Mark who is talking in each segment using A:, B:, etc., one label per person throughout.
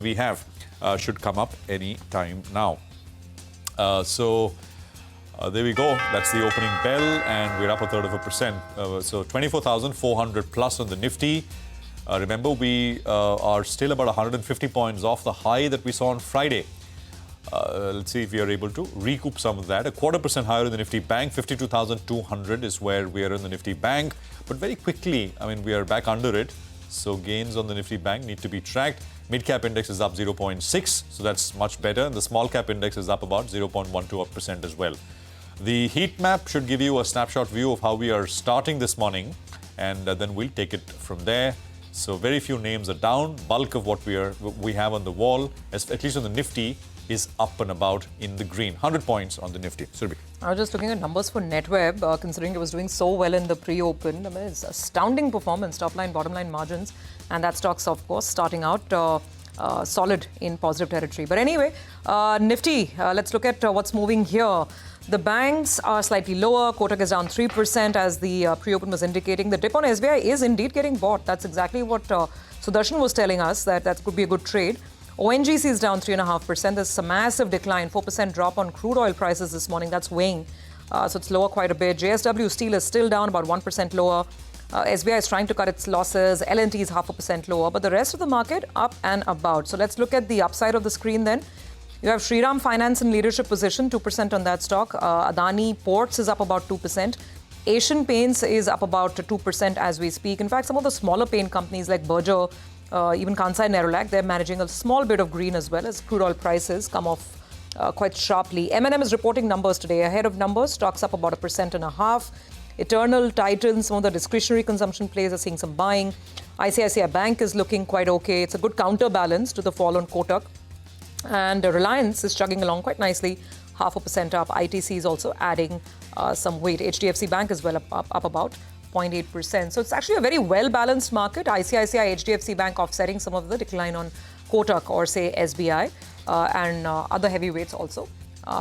A: we have should come up any time now. There we go. That's the opening bell, and we're up 1/3%. So 24,400 plus on the Nifty. Remember, we are still about 150 points off the high that we saw on Friday. Let's see if we are able to recoup some of that. 1/4% higher in the Nifty Bank. 52,200 is where we are in the Nifty Bank. But very quickly, I mean, we are back under it. So gains on the Nifty Bank need to be tracked. Mid-cap index is up 0.6, so that's much better. And the small-cap index is up about 0.12% as well. The heat map should give you a snapshot view of how we are starting this morning, and then we'll take it from there. So very few names are down. Bulk of what we have on the wall, at least on the Nifty, is up and about in the green. 100 points on the Nifty. Surabhi.
B: I was just looking at numbers for NetWeb, considering it was doing so well in the pre-open. I mean, it's astounding performance, top line, bottom line margins, and that stock's, of course, starting out solid in positive territory. But anyway, Nifty, let's look at what's moving here. The banks are slightly lower. Kotak is down 3%, as the pre-open was indicating. The dip on SBI is indeed getting bought. That's exactly what Sudarshan was telling us, that could be a good trade. ONGC is down 3.5%. There's a massive decline, 4% drop on crude oil prices this morning. That's weighing. So it's lower quite a bit. JSW Steel is still down about 1% lower. SBI is trying to cut its losses. L&T is 0.5% lower. But the rest of the market up and about. So let's look at the upside of the screen then. You have Shriram Finance in leadership position, 2% on that stock. Adani Ports is up about 2%. Asian Paints is up about 2% as we speak. In fact, some of the smaller paint companies like Berger, even Kansai Nerolac, they're managing a small bit of green as well, as crude oil prices come off quite sharply. M&M is reporting numbers today. Ahead of numbers, stocks up about 1.5%. Eternal, Titan, some of the discretionary consumption plays are seeing some buying. ICICI Bank is looking quite okay. It's a good counterbalance to the fall on Kotak. And Reliance is chugging along quite nicely, 0.5% up. ITC is also adding some weight. HDFC Bank as well up about 0.8%. So it's actually a very well-balanced market. ICICI, HDFC Bank offsetting some of the decline on Kotak or, say, SBI, and other heavyweights also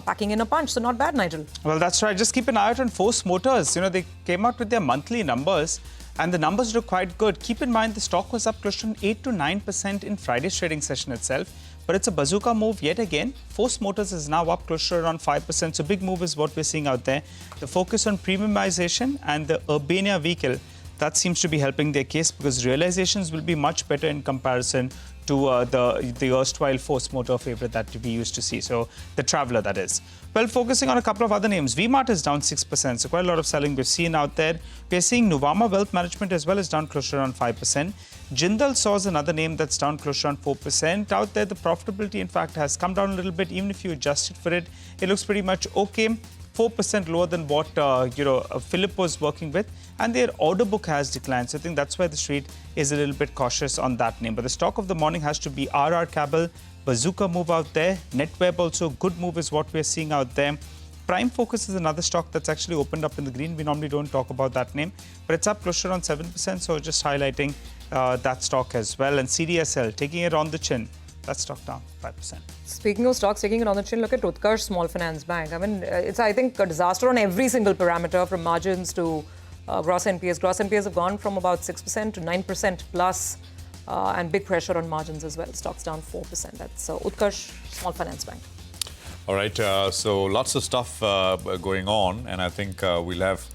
B: packing in a punch. So not bad, Nigel.
C: Well, that's right. Just keep an eye out on Force Motors. You know, they came out with their monthly numbers, and the numbers look quite good. Keep in mind, the stock was up close to 8 to 9% in Friday's trading session itself. But it's a bazooka move yet again. Force Motors is now up close to around 5%. So big move is what we're seeing out there. The focus on premiumization and the Urbania vehicle, that seems to be helping their case, because realizations will be much better in comparison to the erstwhile Force Motor favorite that we used to see. So the Traveller, that is. Well, focusing on a couple of other names. V-Mart is down 6%. So quite a lot of selling we've seen out there. We're seeing Nuvama Wealth Management as well is down close to around 5%. Jindal Saw is another name that's down close to around 4%. Out there, the profitability, in fact, has come down a little bit. Even if you adjust it for it, it looks pretty much okay. 4% lower than what Philip was working with, and their order book has declined. So I think that's why the street is a little bit cautious on that name. But the stock of the morning has to be RR Cabel. Bazooka move out there. NetWeb also, good move is what we're seeing out there. Prime Focus is another stock that's actually opened up in the green. We normally don't talk about that name, but it's up close to around 7%. So just highlighting that stock as well. And CDSL, taking it on the chin. That stock down 5%.
B: Speaking of stocks taking it on the chin, look at Utkarsh Small Finance Bank. I mean, it's, I think, a disaster on every single parameter, from margins to gross NPAs. Gross NPAs have gone from about 6% to 9% plus, and big pressure on margins as well. Stocks down 4%. That's Utkarsh Small Finance Bank.
A: All right, so lots of stuff going on, and I think we'll have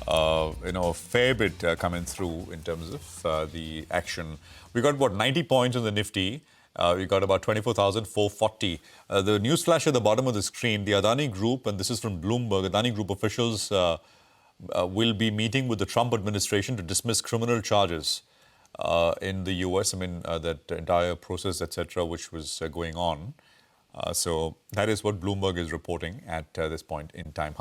A: a fair bit coming through in terms of the action. We got about 90 points on the Nifty. We got about 24,440. The news flash at the bottom of the screen, the Adani Group, and this is from Bloomberg, Adani Group officials will be meeting with the Trump administration to dismiss criminal charges in the US. I mean, that entire process, etc., which was going on. So that is what Bloomberg is reporting at this point in time.